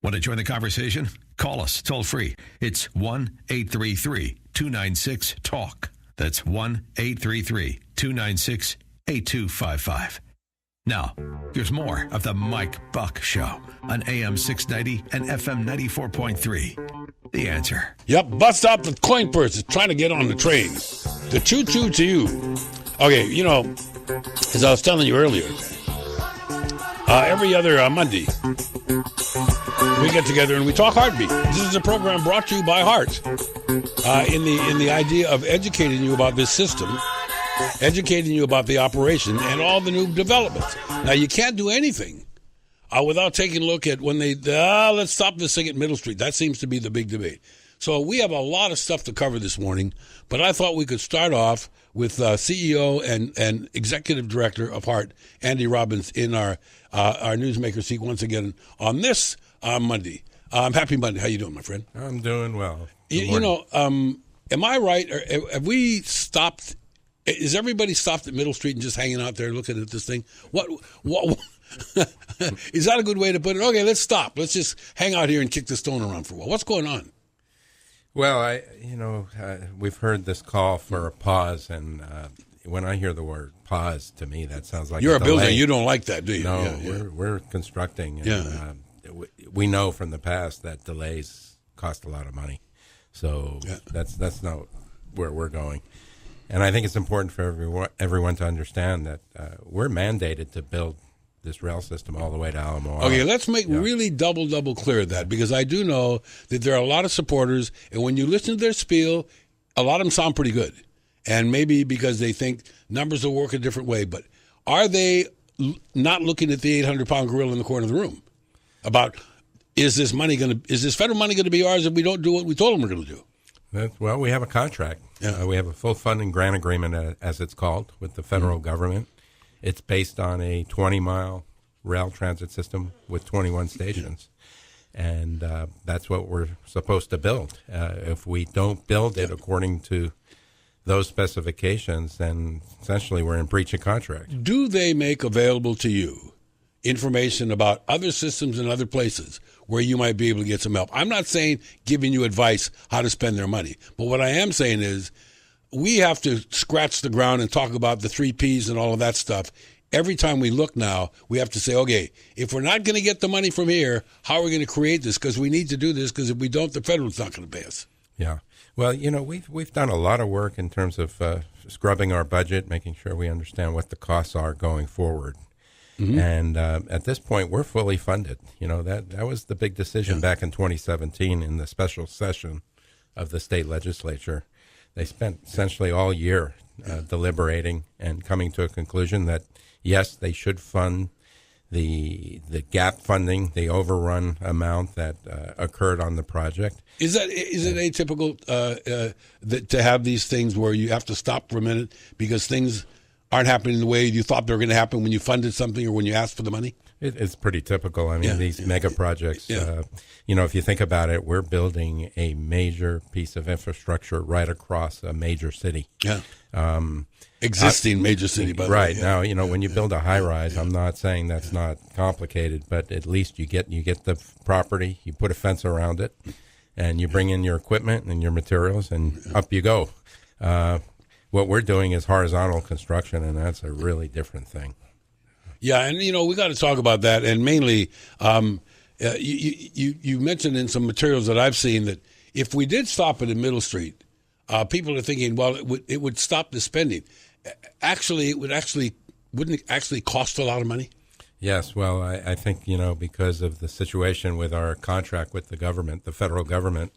Want to join the conversation? Call us toll free. It's 1-833-296-TALK. That's 1-833-296-8255. Now, here's more of the Mike Buck Show on AM 690 and FM 94.3. The Answer. Yep, bust out the coin purse is trying to get on the train. The choo-choo to you. Okay, you know, as I was telling you earlier, every other Monday, we get together and we talk Heartbeat. This is a program brought to you by Heart in the idea of educating you about this system, educating you about the operation and all the new developments. Now, you can't do anything without taking a look at when they, let's stop this thing at Middle Street. That seems to be the big debate. So we have a lot of stuff to cover this morning, but I thought we could start off with CEO and Executive Director of Heart, Andy Robbins, in our newsmaker seat once again on this Monday. Happy Monday. How you doing, my friend? I'm doing well. You know, am I right? Or have we stopped? Is everybody stopped at Middle Street and just hanging out there looking at this thing? What is that a good way to put it? Okay, let's stop. Let's just hang out here and kick the stone around for a while. What's going on? Well, we've heard this call for a pause, and when I hear the word pause, to me, that sounds like you're a delay. Builder. You don't like that, do you? No, yeah. We're constructing. And, yeah. We know from the past that delays cost a lot of money, so that's not where we're going. And I think it's important for everyone to understand that we're mandated to build this rail system all the way to Alamo. Okay, let's make really double clear that, because I do know that there are a lot of supporters, and when you listen to their spiel, a lot of them sound pretty good. And maybe because they think numbers will work a different way, but are they not looking at the 800-pound gorilla in the corner of the room about is this federal money going to be ours if we don't do what we told them we're going to do? Well, we have a contract. Yeah. We have a full funding grant agreement, as it's called, with the federal government. It's based on a 20-mile rail transit system with 21 stations, and that's what we're supposed to build. If we don't build it according to those specifications, then essentially we're in breach of contract. Do they make available to you information about other systems in other places where you might be able to get some help? I'm not saying giving you advice how to spend their money, but what I am saying is we have to scratch the ground and talk about the 3 Ps and all of that stuff. Every time we look now, we have to say, okay, if we're not going to get the money from here, how are we going to create this? Because we need to do this, because if we don't, the federal's not going to pay us. Yeah. Well, we've done a lot of work in terms of scrubbing our budget, making sure we understand what the costs are going forward. Mm-hmm. And at this point, we're fully funded. That was the big decision back in 2017 in the special session of the state legislature. They spent essentially all year deliberating and coming to a conclusion that, yes, they should fund the gap funding, the overrun amount that occurred on the project. Is it atypical to have these things where you have to stop for a minute because things aren't happening the way you thought they were going to happen when you funded something or when you asked for the money? It's pretty typical. I mean, these mega projects, if you think about it, we're building a major piece of infrastructure right across a major city. Yeah. Existing major city, by the way. Right. Now, when you build a high rise, I'm not saying that's not complicated, but at least you get the property, you put a fence around it, and you bring in your equipment and your materials, and up you go. What we're doing is horizontal construction, and that's a really different thing. Yeah, and we got to talk about that, and mainly, you mentioned in some materials that I've seen that if we did stop it in Middle Street, people are thinking, well, it would stop the spending. Actually, wouldn't it actually cost a lot of money? Yes, well, I think because of the situation with our contract with the government, the federal government,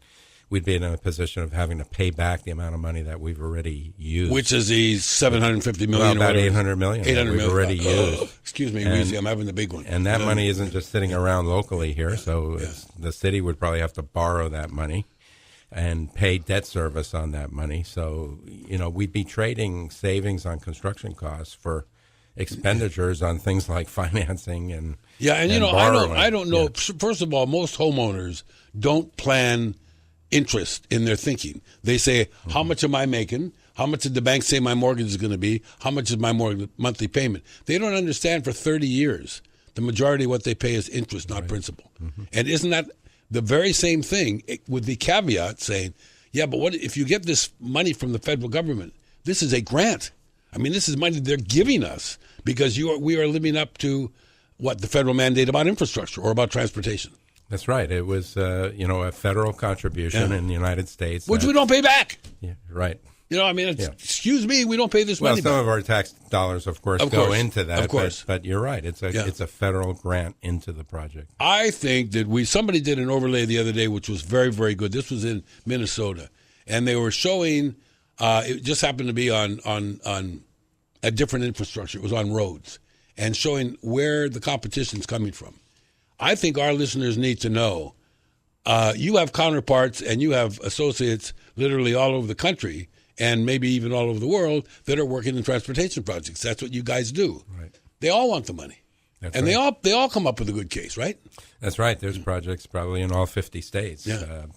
we'd be in a position of having to pay back the amount of money that we've already used. Which is the $750 million? Well, about $800 million. We've already used. Excuse me, I'm having the big one. And that money isn't just sitting around locally here, so the city would probably have to borrow that money and pay debt service on that money. So, we'd be trading savings on construction costs for expenditures on things like financing and borrowing. I don't know. Yeah. First of all, most homeowners don't plan interest in their thinking. They say, how much am I making? How much did the bank say my mortgage is going to be? How much is my monthly payment? They don't understand for 30 years the majority of what they pay is interest, not principal. And isn't that the very same thing with the caveat saying, yeah, but what if you get this money from the federal government? This is a grant. I mean, this is money they're giving us because we are living up to what the federal mandate about infrastructure or about transportation. That's right. It was, a federal contribution in the United States. Which we don't pay back. Yeah, right. I mean, excuse me, we don't pay this money back. Well, some of our tax dollars, of course, go into that. Of course. But you're right. It's a federal grant into the project. I think that somebody did an overlay the other day, which was very, very good. This was in Minnesota. And they were showing, it just happened to be on a different infrastructure. It was on roads. And showing where the competition's coming from. I think our listeners need to know, you have counterparts and you have associates literally all over the country and maybe even all over the world that are working in transportation projects. That's what you guys do. Right. They all want the money. That's and right. they all come up with a good case, right? That's right. There's projects probably in all 50 states. Yeah.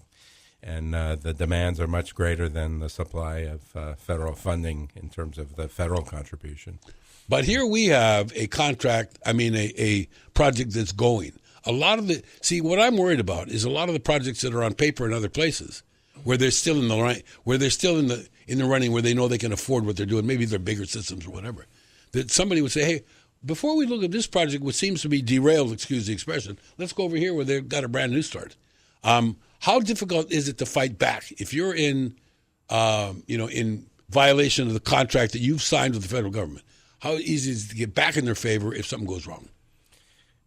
And the demands are much greater than the supply of federal funding in terms of the federal contribution. But here we have a contract, a project that's going. What I'm worried about is a lot of the projects that are on paper in other places where they're still in the line, where they're still in the running, where they know they can afford what they're doing. Maybe they're bigger systems or whatever. That somebody would say, hey, before we look at this project, which seems to be derailed, excuse the expression, let's go over here where they've got a brand new start. How difficult is it to fight back if you're in violation of the contract that you've signed with the federal government? How easy is it to get back in their favor if something goes wrong?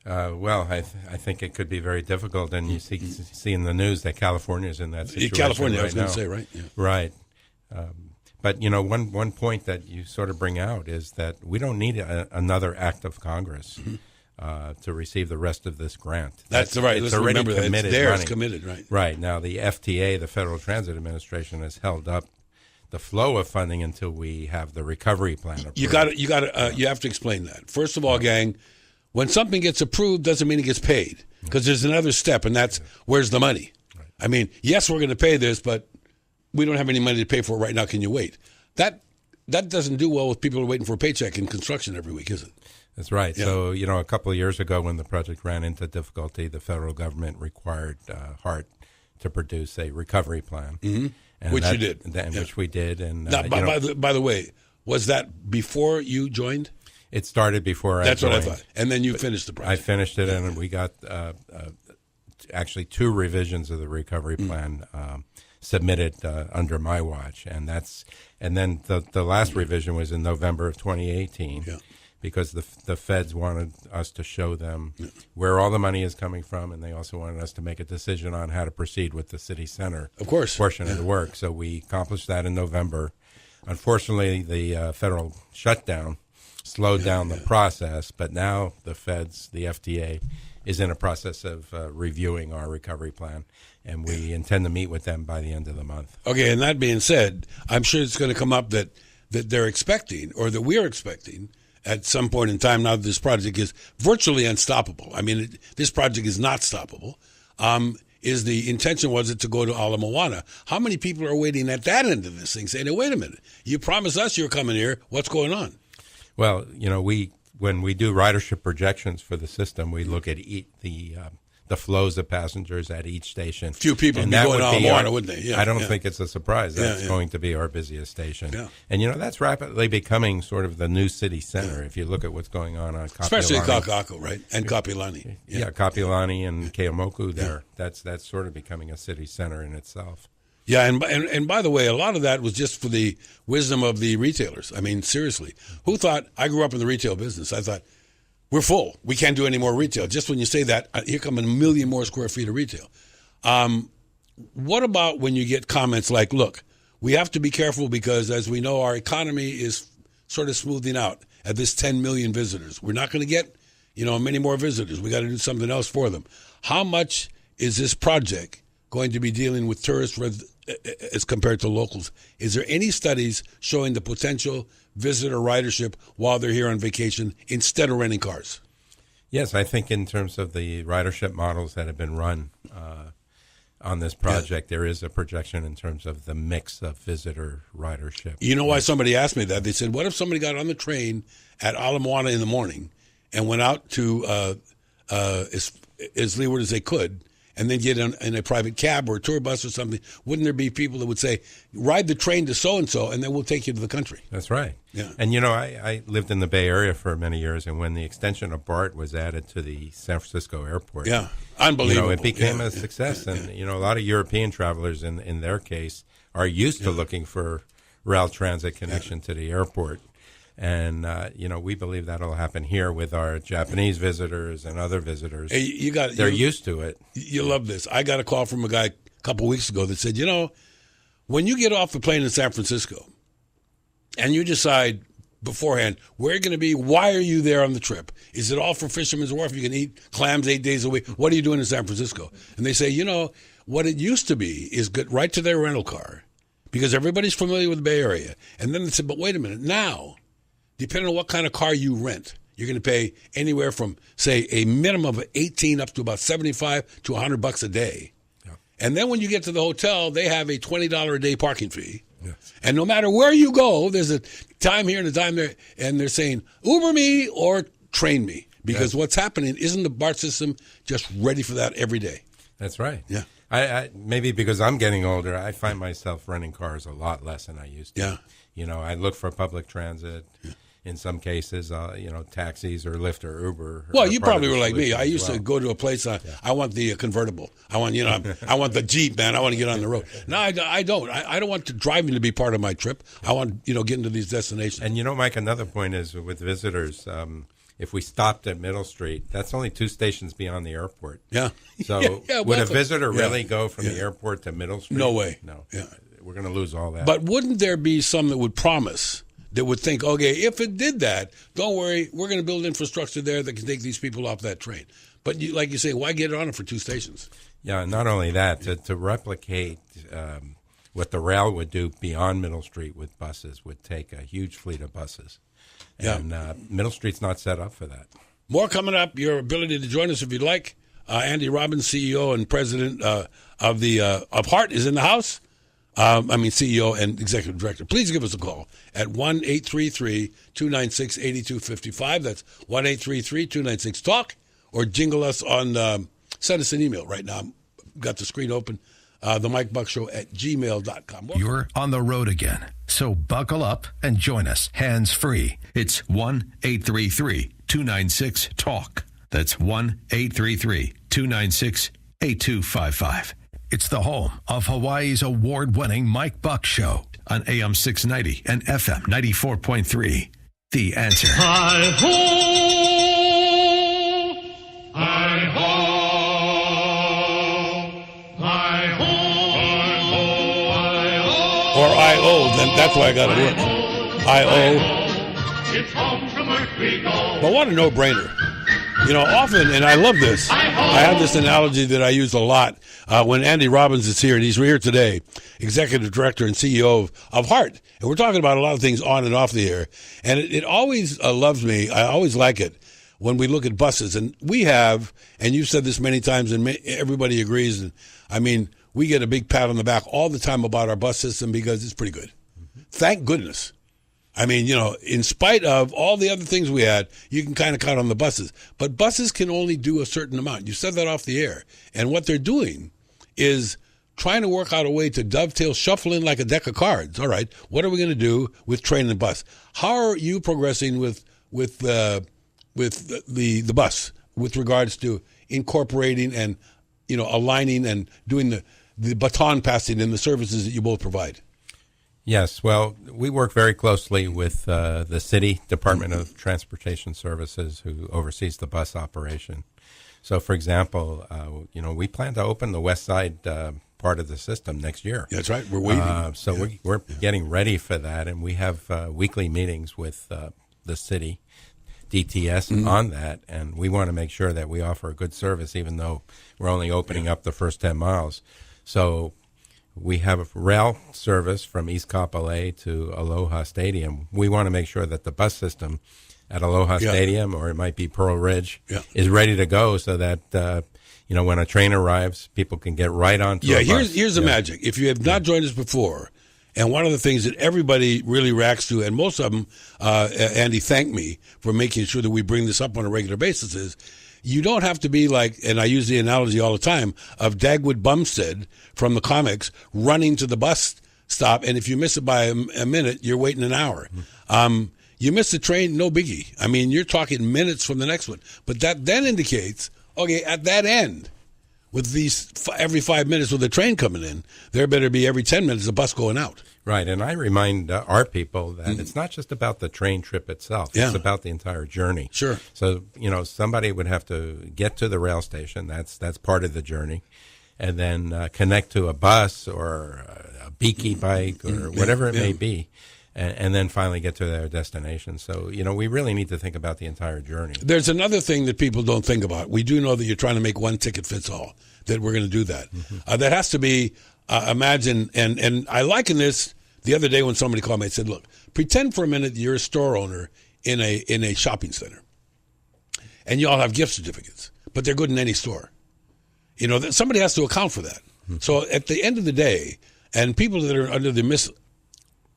I think it could be very difficult, and you see in the news that California is in that situation. California, right I was going to say, right? Yeah. Right. But one point that you sort of bring out is that we don't need another act of Congress to receive the rest of this grant. That's right. It's Let's already remember that committed. It's there. Money. It's committed, right? Right. Now the FTA, the Federal Transit Administration, has held up the flow of funding until we have the recovery plan approved. You have to explain that. First of all, gang, when something gets approved doesn't mean it gets paid, because there's another step, and that's where's the money. Right. I mean, yes, we're going to pay this, but we don't have any money to pay for it right now. Can you wait? That doesn't do well with people who are waiting for a paycheck in construction every week, is it? That's right. Yeah. So, a couple of years ago when the project ran into difficulty, the federal government required HART to produce a recovery plan. Mm-hmm. Which you did. Which we did. And now, by the way, was that before you joined? It started before That's I joined. That's what I thought. And then you finished the project. I finished it, and we got actually 2 revisions of the recovery plan submitted under my watch. And then the last revision was in November of 2018. Yeah. Because the feds wanted us to show them where all the money is coming from, and they also wanted us to make a decision on how to proceed with the city center portion of the work. So we accomplished that in November. Unfortunately, the federal shutdown slowed down the process, but now the feds, the FTA, is in a process of reviewing our recovery plan, and we intend to meet with them by the end of the month. Okay, and that being said, I'm sure it's going to come up that they're expecting, or that we're expecting, at some point in time now that this project is virtually unstoppable. I mean, this project is not stoppable. Is the intention was it to go to Ala Moana? How many people are waiting at that end of this thing saying, hey, wait a minute, you promised us you're coming here. What's going on? Well, when we do ridership projections for the system, we look at the flows of passengers at each station. Few people would be going to Ala Moana, wouldn't they? Yeah, I don't think it's a surprise. That's going to be our busiest station. Yeah. And, that's rapidly becoming sort of the new city center if you look at what's going on Kapiolani. Especially Kaka'ako, right? And Kapiolani. Yeah, Kapiolani and Keaumoku there. That's sort of becoming a city center in itself. Yeah, and by the way, a lot of that was just for the wisdom of the retailers. I mean, seriously. Who thought, I grew up in the retail business, I thought, we're full. We can't do any more retail. Just when you say that, here come 1 million more square feet of retail. What about when you get comments like, look, we have to be careful because, as we know, our economy is sort of smoothing out at this 10 million visitors. We're not going to get, many more visitors. We got to do something else for them. How much is this project going to be dealing with tourists as compared to locals? Is there any studies showing the potential visitor ridership while they're here on vacation instead of renting cars? Yes, I think in terms of the ridership models that have been run on this project, there is a projection in terms of the mix of visitor ridership. You know why somebody asked me that? They said, what if somebody got on the train at Ala Moana in the morning and went out to as leeward as they could, and then get in a private cab or a tour bus or something, wouldn't there be people that would say, ride the train to so-and-so, and then we'll take you to the country? That's right. Yeah. And, I lived in the Bay Area for many years, and when the extension of BART was added to the San Francisco airport, yeah, unbelievable. It became a success. And, a lot of European travelers, in their case, are used to looking for rail transit connection to the airport. And, we believe that'll happen here with our Japanese visitors and other visitors. Hey, they're used to it. You love this. I got a call from a guy a couple weeks ago that said, when you get off the plane in San Francisco and you decide beforehand where you're going to be, why are you there on the trip? Is it all for Fisherman's Wharf? You can eat clams 8 days a week. What are you doing in San Francisco? And they say, what it used to be is get right to their rental car because everybody's familiar with the Bay Area. And then they said, but wait a minute, now, depending on what kind of car you rent, you're going to pay anywhere from, say, a minimum of 18 up to about 75 to $100 a day. Yeah. And then when you get to the hotel, they have a $20 a day parking fee. Yes. And no matter where you go, there's a time here and a time there, and they're saying, Uber me or train me. Because what's happening, isn't the BART system just ready for that every day? That's right. Yeah. I maybe because I'm getting older, I find myself renting cars a lot less than I used to. Yeah. I look for public transit. Yeah. In some cases, taxis or Lyft or Uber. Well, you probably were like me. I used to go to a place. I want the convertible. I want, I want the Jeep, man. I want to get on the road. No, I don't. I don't want driving to be part of my trip. I want, getting to these destinations. And Mike, another point is with visitors. If we stopped at Middle Street, that's only 2 stations beyond the airport. Yeah. So would a visitor really go from the airport to Middle Street? No way. No. Yeah. We're going to lose all that. But wouldn't there be some that would promise? That would think, okay, if it did that, don't worry, we're going to build infrastructure there that can take these people off that train. But like you say, why get it on it for 2 stations? Yeah, not only that, to replicate what the rail would do beyond Middle Street with buses would take a huge fleet of buses. And Middle Street's not set up for that. More coming up, your ability to join us if you'd like. Andy Robbins, CEO and president of HART, is in the house. CEO and executive director. Please give us a call at 1-833-296-8255. That's 1-833-296-TALK. Or jingle us on, send us an email right now. Got the screen open. The Mike Buck Show at gmail.com. You're on the road again, so buckle up and join us hands-free. It's 1-833-296-TALK. That's 1-833-296-8255. It's the home of Hawaii's award-winning Mike Buck Show on AM 690 and FM 94.3. The Answer. Hi-ho! Hi-ho! Hi-ho! Hi-ho! Or I-O, then that's why I got to work. I-O. It's home from work we go. But what a no-brainer. Often, and I love this, I have this analogy that I use a lot when Andy Robbins is here, and he's here today, executive director and CEO of HART. And we're talking about a lot of things on and off the air. And it always loves me. I always like it when we look at buses. And we have, and you've said this many times, and everybody agrees. And we get a big pat on the back all the time about our bus system because it's pretty good. Mm-hmm. Thank goodness. In spite of all the other things we had, you can kind of count on the buses. But buses can only do a certain amount. You said that off the air. And what they're doing is trying to work out a way to dovetail, shuffle in like a deck of cards. All right, what are we going to do with train and bus? How are you progressing with the bus with regards to incorporating and, aligning and doing the baton passing in the services that you both provide? Yes, well, we work very closely with the City Department of Transportation Services, who oversees the bus operation. So, for example, we plan to open the West Side part of the system next year. That's right. We're waiting. We're getting ready for that, and we have weekly meetings with the city DTS on that, and we want to make sure that we offer a good service, even though we're only opening up the first 10 miles. So we have a rail service from East Kapolei to Aloha Stadium. We want to make sure that the bus system at Aloha Stadium, or it might be Pearl Ridge, is ready to go so that, when a train arrives, people can get right onto a bus. Here's the magic. If you have not joined us before, And one of the things that everybody really reacts to, and most of them, Andy, thank me for making sure that we bring this up on a regular basis, is you don't have to be like, and I use the analogy all the time, of Dagwood Bumstead from the comics running to the bus stop, and if you miss it by a minute, you're waiting an hour. You miss the train, no biggie. I mean, you're talking minutes from the next one. But that then indicates, okay, at that end, with these every 5 minutes with a train coming in, there better be every 10 minutes a bus going out. Right, and I remind our people that it's not just about the train trip itself. Yeah. It's about the entire journey. Sure. So, somebody would have to get to the rail station. That's part of the journey. And then connect to a bus or a Beaky bike or whatever it may be. And then finally get to their destination. So, we really need to think about the entire journey. There's another thing that people don't think about. We do know that you're trying to make one ticket fits all, that we're going to do that. That has to be, imagine, and I liken this the other day when somebody called me and said, look, pretend for a minute you're a store owner in a shopping center. And you all have gift certificates, but they're good in any store. Somebody has to account for that. So at the end of the day, and people that are under the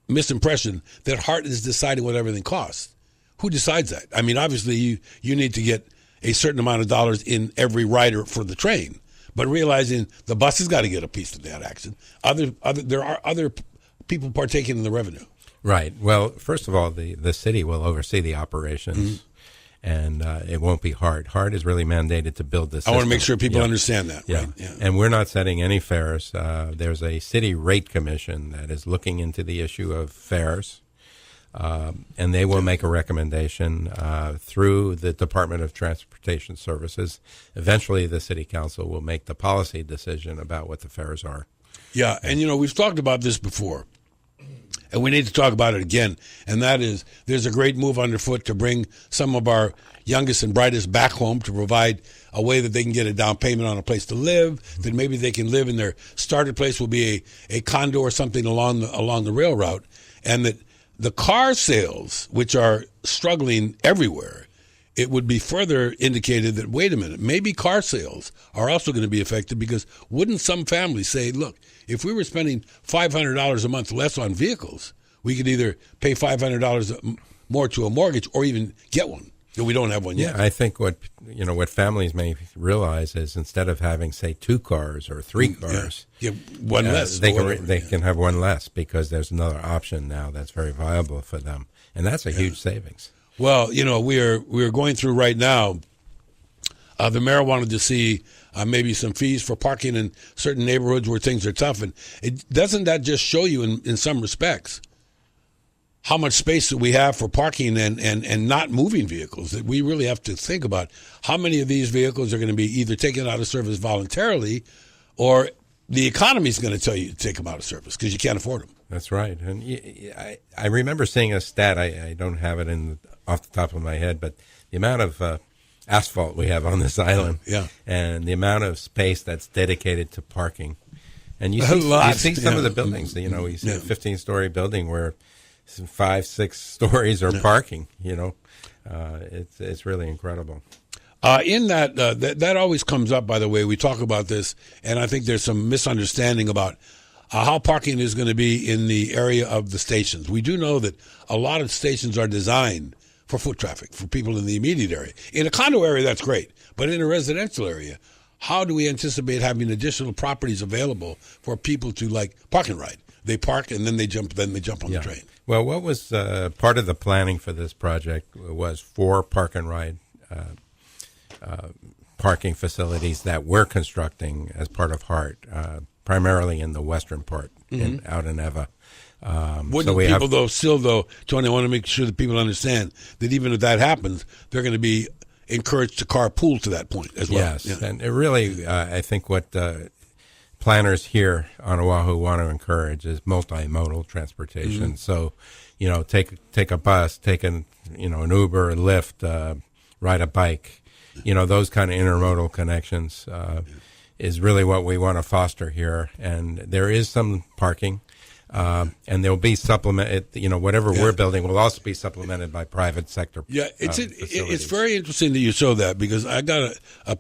misimpression that Hart is deciding what everything costs. Who decides that? I mean, obviously, you need to get a certain amount of dollars in every rider for the train, but realizing the bus has got to get a piece of that action. There are other people partaking in the revenue. Right. Well, first of all, the city will oversee the operations, and it won't be Hart. Hart is really mandated to build this system. I want to make sure people understand that. Yeah. Right? Yeah. And we're not setting any fares. There's a city rate commission that is looking into the issue of fares, and they will make a recommendation through the Department of Transportation Services. Eventually, the city council will make the policy decision about what the fares are. Yeah, and we've talked about this before, and we need to talk about it again, and that is there's a great move underfoot to bring some of our youngest and brightest back home to provide a way that they can get a down payment on a place to live, that maybe they can live in their started place will be a condo or something along the rail route, and that the car sales, which are struggling everywhere, it would be further indicated that, wait a minute, maybe car sales are also going to be affected, because wouldn't some families say, look, if we were spending $500 a month less on vehicles, we could either pay $500 more to a mortgage or even get one. We don't have one yet. Yeah, I think what families may realize is instead of having, say, 2 cars or 3 cars, one less. They can have one less, because there's another option now that's very viable for them, and that's a huge savings. Well, we are going through right now. The mayor wanted to see maybe some fees for parking in certain neighborhoods where things are tough, and doesn't that just show you in some respects how much space that we have for parking and not moving vehicles, that we really have to think about how many of these vehicles are going to be either taken out of service voluntarily, or the economy is going to tell you to take them out of service because you can't afford them. That's right. And I remember seeing a stat, I don't have it off the top of my head, but the amount of asphalt we have on this island, and the amount of space that's dedicated to parking. And you see some of the buildings, you see a 15-story building where 5-6 stories are parking, it's really incredible. In that always comes up, by the way, we talk about this, and I think there's some misunderstanding about how parking is going to be in the area of the stations. We do know that a lot of stations are designed for foot traffic, for people in the immediate area. In a condo area, that's great. But in a residential area, how do we anticipate having additional properties available for people to, park and ride? They park and then they jump on the train. Well, what was part of the planning for this project was 4 park and ride parking facilities that we're constructing as part of Hart, primarily in the western part, out in Eva. Tony, I want to make sure that people understand that even if that happens, they're going to be encouraged to carpool to that point as well. Yes, and it really, I think what planners here on Oahu want to encourage is multimodal transportation. So, take a bus, take an Uber, a Lyft, ride a bike. Those kind of intermodal connections is really what we want to foster here. And there is some parking. And there'll be whatever we're building will also be supplemented by private sector. Yeah, it's facilities. very interesting that you show that, because I got a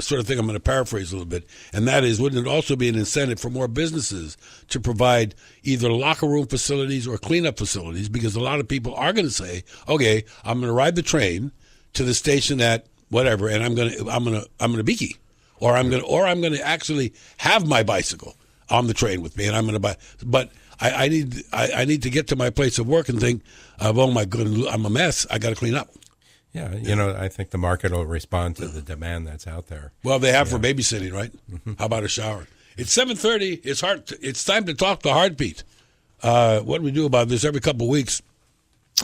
sort of thing I'm going to paraphrase a little bit, and that is, wouldn't it also be an incentive for more businesses to provide either locker room facilities or cleanup facilities? Because a lot of people are going to say, okay, I'm going to ride the train to the station at whatever, and I'm going to biki, or I'm going to actually have my bicycle on the train with me, and I'm going to buy. But I need to get to my place of work and think, oh my goodness, I'm a mess. I got to clean up. Yeah, I think the market will respond to the demand that's out there. Well, they have for babysitting, right? Mm-hmm. How about a shower? It's 7:30. It's time to talk to Heartbeat. What do we do about this? Every couple of weeks,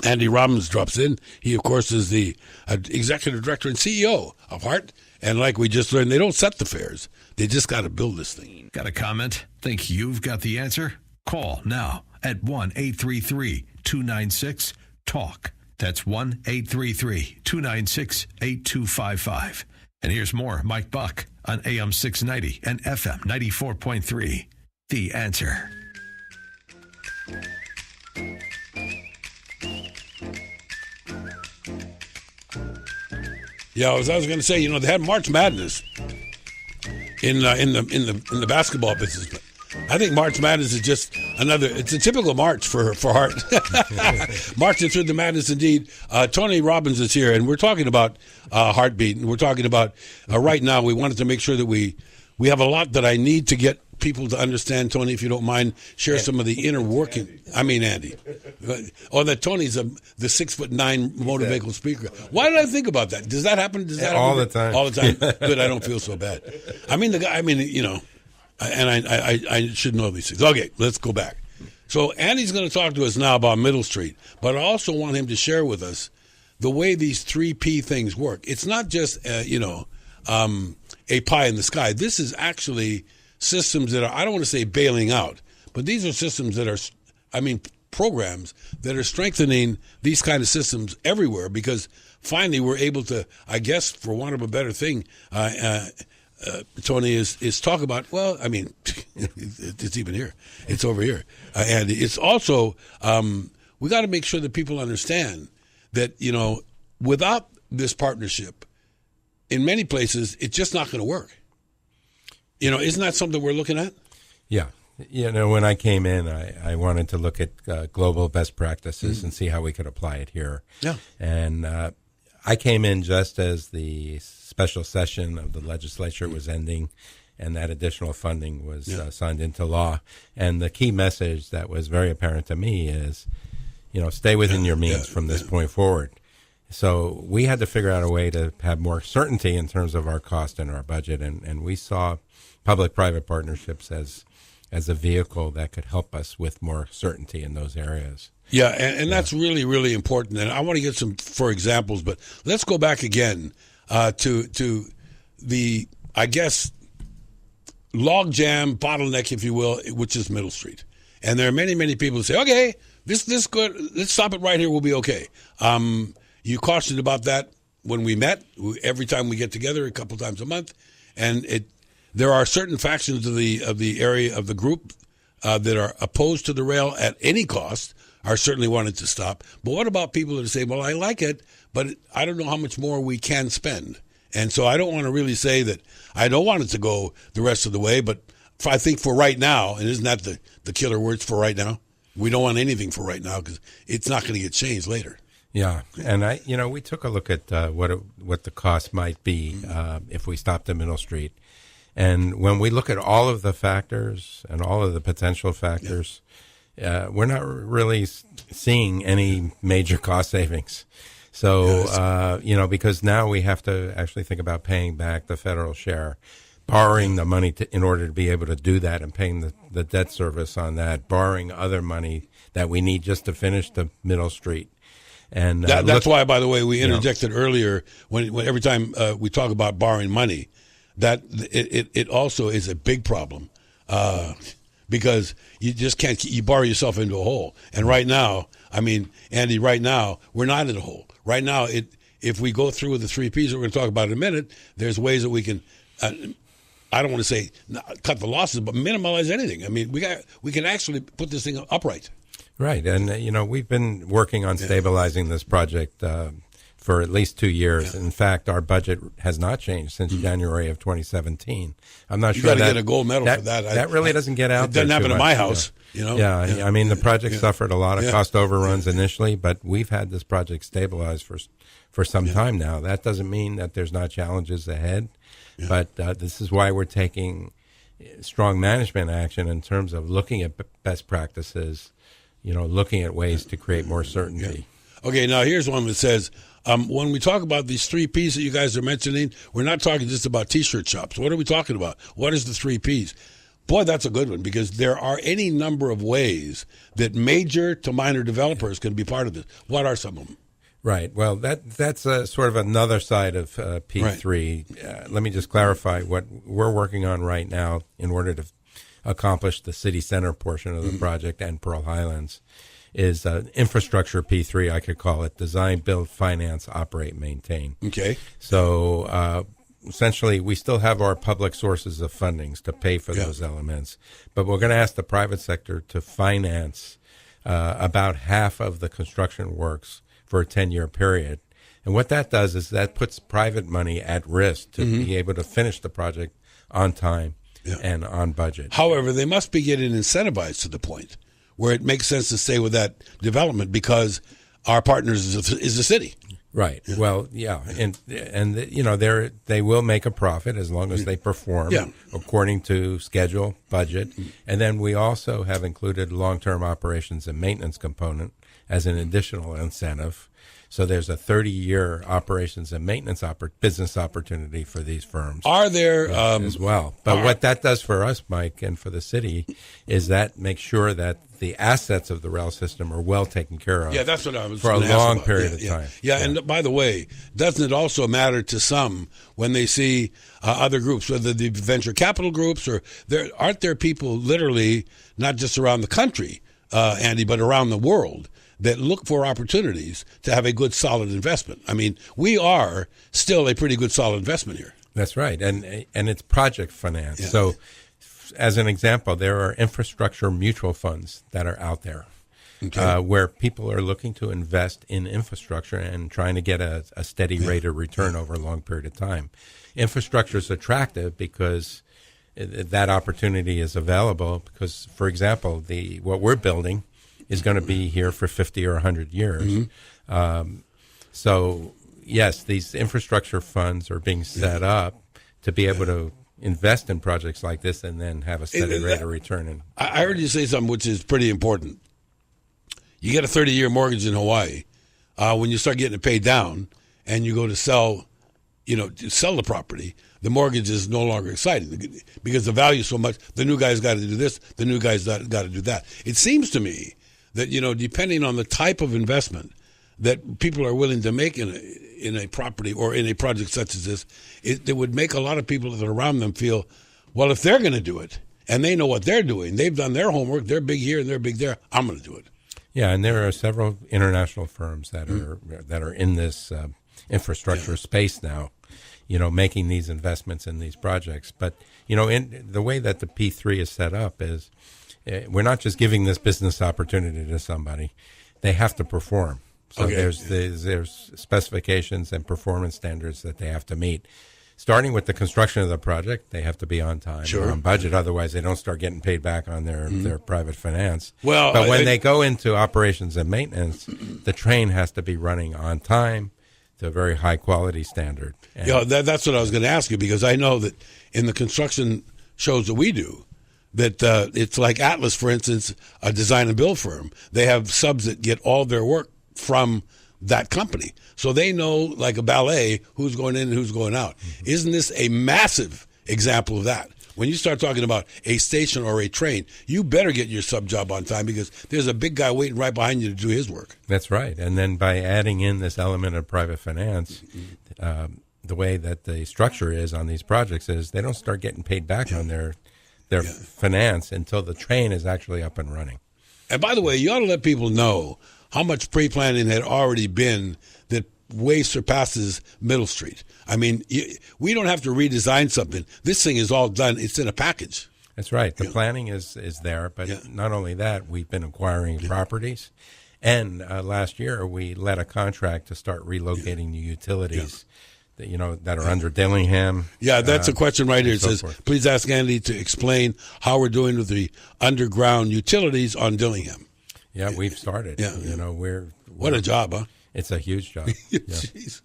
Andy Robbins drops in. He, of course, is the executive director and CEO of Heart. And like we just learned, they don't set the fares. They just got to build this thing. Got a comment? Think you've got the answer? Call now at 1-833-296-TALK. That's 1-833-296-8255. And here's more Mike Buck on AM 690 and FM 94.3. The Answer. Yeah, as I was going to say, they had March Madness in the basketball business. But I think March Madness is just it's a typical March for Hart. Marching through the madness indeed. Tony Robbins is here, and we're talking about Heartbeat, and we're talking about right now, we wanted to make sure that we have a lot that I need to get people to understand. Tony, if you don't mind, share some of the inner working. I mean, Andy. Or that Tony's the 6'9" motor vehicle speaker. Why did I think about that? Does that happen? All the time. All the time. Good. I don't feel so bad. I mean, the guy. And I should know these things. Okay, let's go back. So Andy's going to talk to us now about Middle Street, but I also want him to share with us the way these 3P things work. It's not just a pie in the sky. This is actually systems that are, I don't want to say bailing out, but these are systems that are, programs that are strengthening these kind of systems everywhere, because finally we're able to, I guess, for want of a better thing, Tony, is talk about, it's even here. It's over here. And it's also, we got to make sure that people understand that, without this partnership, in many places, it's just not going to work. Isn't that something we're looking at? Yeah. When I came in, I wanted to look at global best practices and see how we could apply it here. Yeah. And I came in just as the special session of the legislature was ending, and that additional funding was signed into law. And the key message that was very apparent to me is, stay within your means from this point forward. So we had to figure out a way to have more certainty in terms of our cost and our budget, and we saw public-private partnerships as a vehicle that could help us with more certainty in those areas. Yeah, and that's really, really important. And I want to get some for examples, but let's go back again to the, I guess, logjam, bottleneck, if you will, which is Middle Street. And there are many, many people who say, okay, this good, let's stop it right here, we'll be okay. You cautioned about that when we met, every time we get together, a couple times a month, and there are certain factions of the area of the group that are opposed to the rail at any cost, are certainly wanting to stop. But what about people that say, well, I like it, but I don't know how much more we can spend. And so I don't want to really say that I don't want it to go the rest of the way, but I think for right now, and isn't that the killer words for right now? We don't want anything for right now because it's not going to get changed later. Yeah, and we took a look at what the cost might be if we stopped at Middle Street. And when we look at all of the factors and all of the potential factors, we're not really seeing any major cost savings. So, because now we have to actually think about paying back the federal share, borrowing the money in order to be able to do that, and paying the debt service on that, borrowing other money that we need just to finish the Middle Street. And that's why, by the way, we interjected earlier when every time we talk about borrowing money, that it also is a big problem because you just can't, you borrow yourself into a hole. And right now, Andy, right now, we're not in a hole. Right now, if we go through with the 3 Ps that we're going to talk about in a minute, there's ways that we can I don't want to say cut the losses, but minimize anything. I mean, we can actually put this thing upright. Right, and we've been working on stabilizing this project for at least 2 years. In fact, our budget has not changed since January of 2017. I'm not You sure got to that get a gold medal for that. That really doesn't get out. It doesn't there happen too at much, my house. Yeah, I mean the project suffered a lot of cost overruns initially, but we've had this project stabilized for some time now. That doesn't mean that there's not challenges ahead, but this is why we're taking strong management action in terms of looking at best practices, looking at ways to create more certainty. Yeah. Okay, now here's one that says, when we talk about these 3 Ps that you guys are mentioning, we're not talking just about T-shirt shops. What are we talking about? What is the 3 Ps? Boy, that's a good one, because there are any number of ways that major to minor developers can be part of this. What are some of them? Right. Well, that's sort of another side of P3. Right. Let me just clarify what we're working on right now in order to accomplish the city center portion of the project and Pearl Highlands is infrastructure P3, I could call it: design, build, finance, operate, maintain. Okay. So essentially, we still have our public sources of fundings to pay for those elements, but we're going to ask the private sector to finance about half of the construction works for a 10-year period. And what that does is that puts private money at risk to be able to finish the project on time and on budget. However, they must be getting incentivized to the point where it makes sense to stay with that development, because our partners is the city. Right. Yeah. Well, and they will make a profit as long as they perform according to schedule, budget, and then we also have included long-term operations and maintenance component as an additional incentive. So there's a 30-year operations and maintenance business opportunity for these firms. Are there as well? But what that does for us, Mike, and for the city, is that makes sure that the assets of the rail system are well taken care of. Yeah, that's what I was for a long period of time. Yeah, and by the way, doesn't it also matter to some when they see other groups, whether the venture capital groups or aren't there people literally not just around the country, Andy, but around the world, that look for opportunities to have a good, solid investment? I mean, we are still a pretty good, solid investment here. That's right, and it's project finance. Yeah. So, as an example, there are infrastructure mutual funds that are out there where people are looking to invest in infrastructure and trying to get a steady rate of return over a long period of time. Infrastructure is attractive because that opportunity is available because, for example, what we're building is going to be here for 50 or 100 years. So, yes, these infrastructure funds are being set up to be able to invest in projects like this and then have a steady rate of return. I heard you say something which is pretty important. You get a 30-year mortgage in Hawaii. When you start getting it paid down and you go to sell the property, the mortgage is no longer exciting because the value is so much. The new guy's got to do this. The new guy's got to do that. It seems to me that, depending on the type of investment that people are willing to make in a property or in a project such as this, it would make a lot of people that are around them feel, well, if they're going to do it and they know what they're doing, they've done their homework, they're big here and they're big there, I'm going to do it. Yeah, and there are several international firms that are in this infrastructure space now, making these investments in these projects. But, in the way that the P3 is set up is we're not just giving this business opportunity to somebody. They have to perform. So there's specifications and performance standards that they have to meet. Starting with the construction of the project, they have to be on time, on budget. Otherwise, they don't start getting paid back on their private finance. Well, but when they go into operations and maintenance, the train has to be running on time to a very high quality standard. And that's what I was going to ask you, because I know that in the construction shows that we do, that it's like Atlas, for instance, a design and build firm. They have subs that get all their work from that company. So they know, like a ballet, who's going in and who's going out. Isn't this a massive example of that? When you start talking about a station or a train, you better get your sub job on time because there's a big guy waiting right behind you to do his work. That's right. And then by adding in this element of private finance, the way that the structure is on these projects is they don't start getting paid back on their finance until the train is actually up and running. And by the way, you ought to let people know how much pre-planning had already been that way surpasses Middle Street. I mean, we don't have to redesign something. This thing is all done. It's in a package. That's right. The planning is there, but not only that, we've been acquiring properties. And last year, we let a contract to start relocating the utilities that are under Dillingham. Yeah, that's a question right here. It says, forth. please ask Andy to explain how we're doing with the underground utilities on Dillingham. Yeah, we've started. Yeah. We're What a job, huh? It's a huge job. Jeez.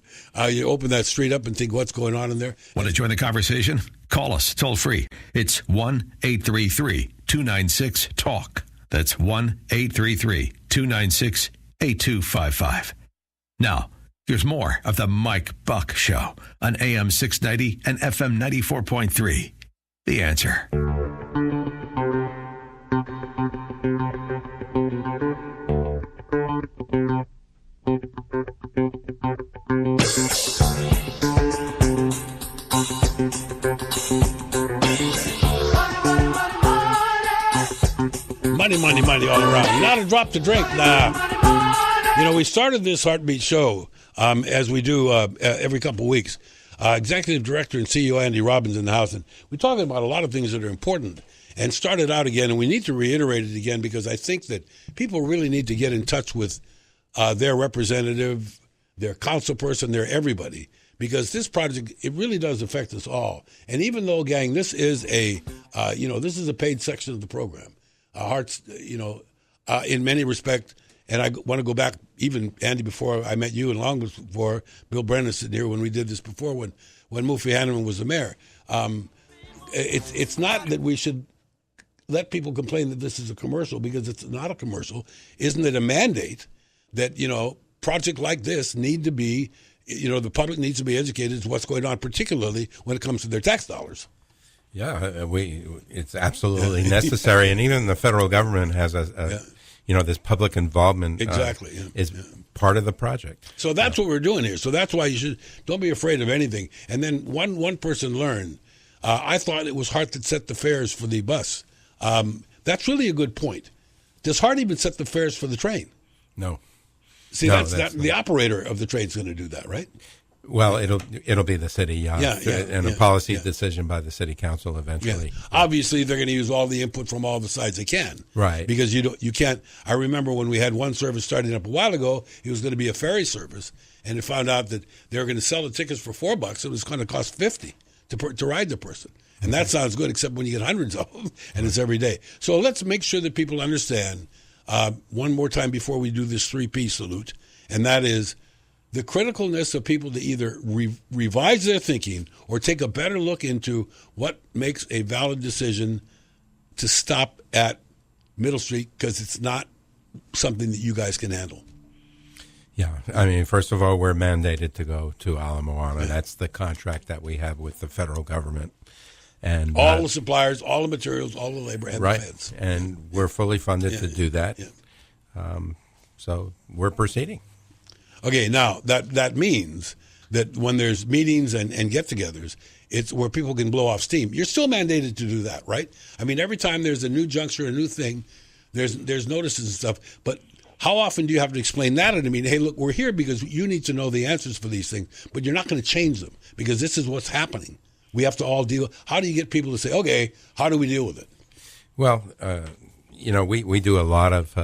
You open that street up and think, what's going on in there? Want to join the conversation? Call us toll free. It's 1-833-296-TALK. That's 1-833-296-8255. Now, here's more of the Mike Buck Show on AM 690 and FM 94.3. The Answer. Money all around. Not a drop to drink. Nah. We started this Heartbeat show, as we do every couple of weeks. Executive Director and CEO Andy Robbins in the house, and we're talking about a lot of things that are important, and started out again, and we need to reiterate it again because I think that people really need to get in touch with their representative, their council person, their everybody, because this project, it really does affect us all. And even though, gang, this is a paid section of the program. Hearts, in many respects, and I want to go back, even, Andy, before I met you and long before Bill Brennan sitting here when we did this before, when Mufi Hanneman was the mayor. It's not that we should let people complain that this is a commercial, because it's not a commercial. Isn't it a mandate that, projects like this need to be, the public needs to be educated as to what's going on, particularly when it comes to their tax dollars? Yeah, it's absolutely necessary, and even the federal government has this public involvement. Exactly, is part of the project. So that's what we're doing here. So that's why don't be afraid of anything. And then one person learned. I thought it was Hart that set the fares for the bus. That's really a good point. Does Hart even set the fares for the train? No. See, that's the operator of the train's going to do that, right? Well, it'll be the city, and a policy decision by the city council eventually. Yeah. Obviously, they're going to use all the input from all the sides they can, right? Because you can't. I remember when we had one service starting up a while ago, it was going to be a ferry service, and it found out that they were going to sell the tickets for $4. It was going to cost $50 to ride the person, and that sounds good, except when you get hundreds of them, and it's every day. So let's make sure that people understand one more time before we do this 3P salute, and that is the criticalness of people to either revise their thinking or take a better look into what makes a valid decision to stop at Middle Street, because it's not something that you guys can handle. Yeah, I mean, first of all, we're mandated to go to Ala Moana. Yeah. That's the contract that we have with the federal government. And all the suppliers, all the materials, all the labor, and the feds. And we're fully funded to do that. Yeah. So we're proceeding. Okay, now that means that when there's meetings and get-togethers, it's where people can blow off steam. You're still mandated to do that, right? I mean, every time there's a new juncture, a new thing, there's notices and stuff. But how often do you have to explain that? And I mean, hey, look, we're here because you need to know the answers for these things, but you're not going to change them because this is what's happening. We have to all deal. How do you get people to say, okay, how do we deal with it? Well, we do a lot of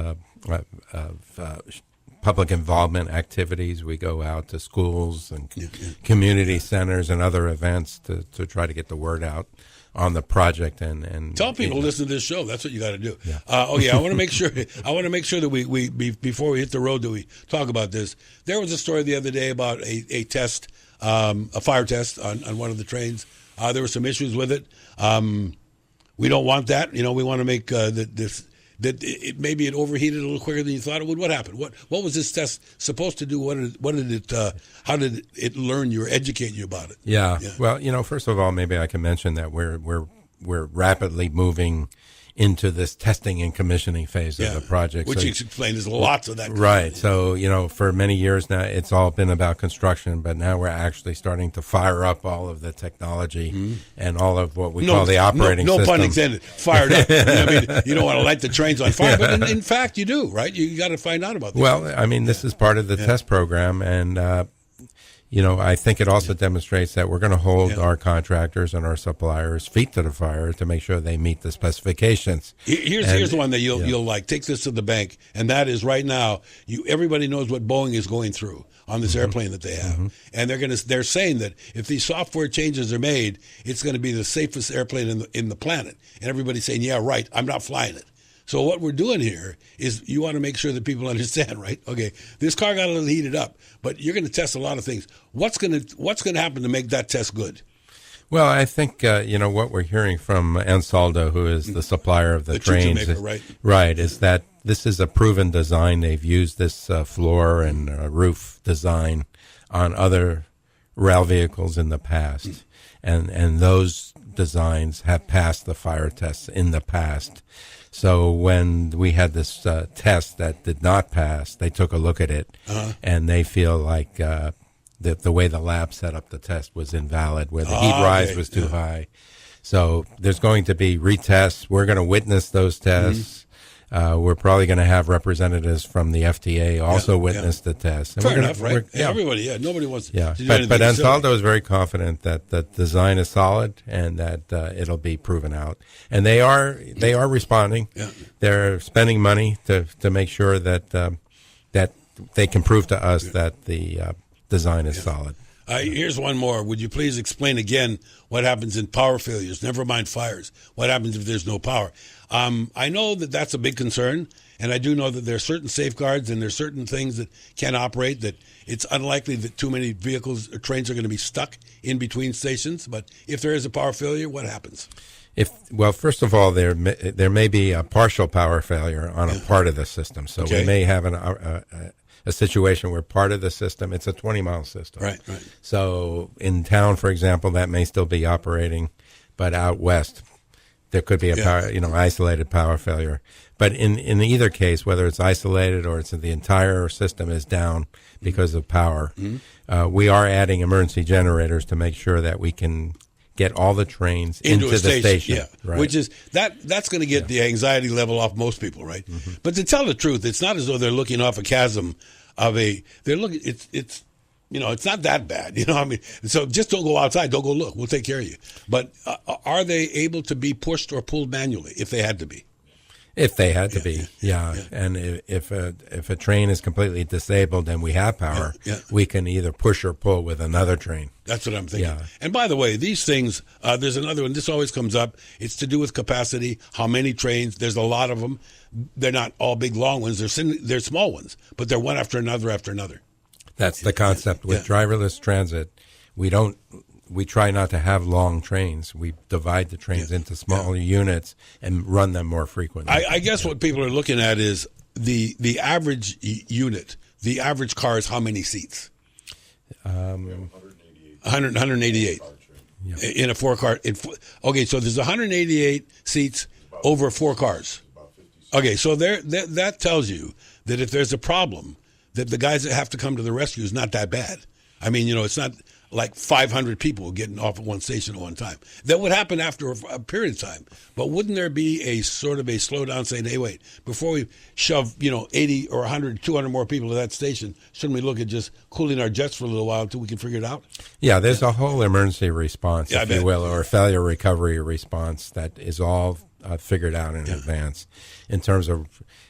public involvement activities. We go out to schools and community centers and other events to try to get the word out on the project and tell people to listen to this show. That's what you got to do. Yeah. I want to make sure. I want to make sure that we before we hit the road that we talk about this. There was a story the other day about a test, a fire test on one of the trains. There were some issues with it. We don't want that. We want to make that maybe it overheated a little quicker than you thought it would. What happened? What was this test supposed to do? What did it? How did it learn you or educate you about it? Yeah. Well, first of all, maybe I can mention that we're rapidly moving into this testing and commissioning phase of the project. Which you explained, there's lots of that. Right. So, for many years now, it's all been about construction, but now we're actually starting to fire up all of the technology and all of what we call the operating system. No pun intended. Fired up. I mean, you don't want to light the trains on fire, but in fact, you do, right? You got to find out about this. Well, I mean, this is part of the test program, and I think it also demonstrates that we're going to hold our contractors and our suppliers' feet to the fire to make sure they meet the specifications. Here's the one that you'll like. Take this to the bank, and that is right now. Everybody knows what Boeing is going through on this airplane that they have, and they're saying that if these software changes are made, it's going to be the safest airplane in the planet. And everybody's saying, "Yeah, right. I'm not flying it." So what we're doing here is you want to make sure that people understand, right? Okay, this car got a little heated up, but you're going to test a lot of things. What's going to happen to make that test good? Well, I think what we're hearing from Ansaldo, who is the supplier of the trains, maker, right, is that this is a proven design. They've used this floor and roof design on other rail vehicles in the past, and those designs have passed the fire tests in the past. So when we had this test that did not pass, they took a look at it, and they feel like the way the lab set up the test was invalid, where the heat rise was too high. So there's going to be retests. We're going to witness those tests. We're probably going to have representatives from the FTA also witness the test. And Fair enough, right? Everybody, nobody wants to do anything. But Ansaldo is very confident that the design is solid and that it'll be proven out. And they are responding. Yeah. They're spending money to make sure that that they can prove to us that the design is solid. Here's one more. Would you please explain again what happens in power failures? Never mind fires. What happens if there's no power? I know that that's a big concern, and I do know that there are certain safeguards and there are certain things that can operate, that it's unlikely that too many vehicles or trains are going to be stuck in between stations. But if there is a power failure, what happens? First of all, there may be a partial power failure on a part of the system. So we may have a situation where part of the system, it's a 20-mile system. Right. So in town, for example, that may still be operating, but out west, there could be isolated power failure. But in either case, whether it's isolated or it's the entire system is down because of power, we are adding emergency generators to make sure that we can get all the trains into the station. Yeah, right. Which is that's going to get the anxiety level off most people, right? But to tell the truth, it's not as though they're looking off a chasm they're looking. It's not that bad. So just don't go outside. Don't go look. We'll take care of you. But are they able to be pushed or pulled manually if they had to be? If they had to be, yeah. And if a train is completely disabled and we have power, we can either push or pull with another train. That's what I'm thinking. Yeah. And by the way, these things, there's another one. This always comes up. It's to do with capacity, how many trains. There's a lot of them. They're not all big, long ones. They're small ones, but they're one after another after another. That's the concept. With driverless transit, we try not to have long trains. We divide the trains into smaller units and run them more frequently. I guess what people are looking at is the average unit. The average car is how many seats? 188. In a 4-car. Okay, so there's 188 seats over 4 cars. Okay, so that tells you that if there's a problem, that the guys that have to come to the rescue is not that bad. I mean, it's not like 500 people getting off at one station at one time. That would happen after a period of time. But wouldn't there be a sort of a slowdown saying, hey, wait, before we shove, 80 or 100, 200 more people to that station, shouldn't we look at just cooling our jets for a little while until we can figure it out? Yeah, there's a whole emergency response, if you will, or failure recovery response that is all figured out in advance in terms of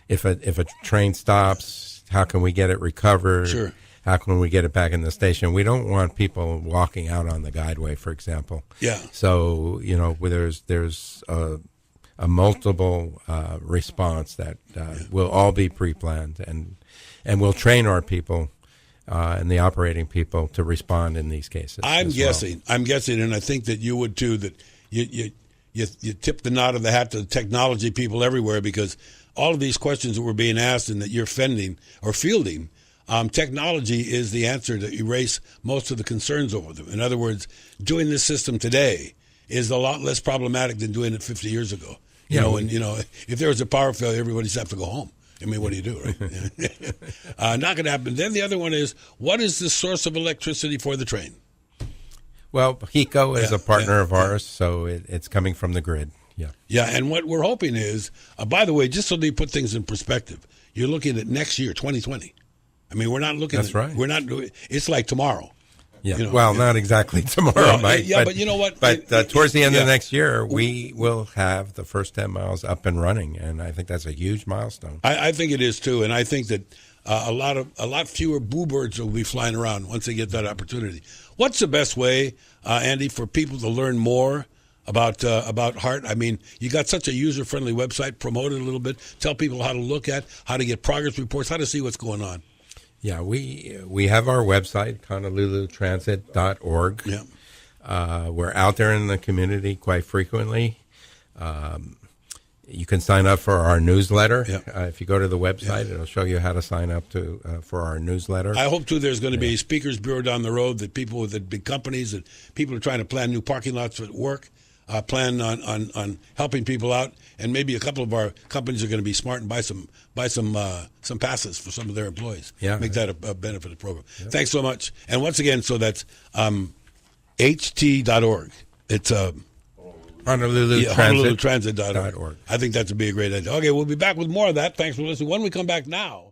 if a train stops, how can we get it recovered? Sure. How can we get it back in the station? We don't want people walking out on the guideway, for example. Yeah. So, there's a multiple response that will all be pre-planned, and we'll train our people and the operating people to respond in these cases. I'm guessing, and I think that you would too, that you tip the nod of the hat to the technology people everywhere, because all of these questions that were being asked and that you're fielding, technology is the answer to erase most of the concerns over them. In other words, doing this system today is a lot less problematic than doing it 50 years ago. If there was a power failure, everybody's have to go home. I mean, what do you do, right? Not going to happen. Then the other one is, what is the source of electricity for the train? Well, HECO is a partner of ours, so it's coming from the grid. Yeah, and what we're hoping is, by the way, just so they put things in perspective, you're looking at next year, 2020. I mean, we're not looking. That's right. We're not doing. It's like tomorrow. Yeah. You know, well, not exactly tomorrow, Well, Mike. yeah, but you know what? But towards the end yeah. of next year, we will have the first 10 miles up and running, and I think that's a huge milestone. I think it is too, and I think that a lot fewer boo birds will be flying around once they get that opportunity. What's the best way, Andy, for people to learn more about Heart? I mean, you got such a user-friendly website. Promote it a little bit. Tell people how to look at, how to get progress reports, how to see what's going on. Yeah, we have our website, HonoluluTransit.org. Yeah. We're out there in the community quite frequently. You can sign up for our newsletter. Yeah. If you go to the website, it'll show you how to sign up for our newsletter. I hope, too, there's going to be a speakers bureau down the road that people with the big companies, that people are trying to plan new parking lots at work, plan on helping people out, and maybe a couple of our companies are going to be smart and buy some passes for some of their employees. Yeah. Make that a benefit of the program. Yep. Thanks so much. And once again, so that's HT.org. It's HonoluluTransit.org. I think that's a great idea. Okay, we'll be back with more of that. Thanks for listening. When we come back now.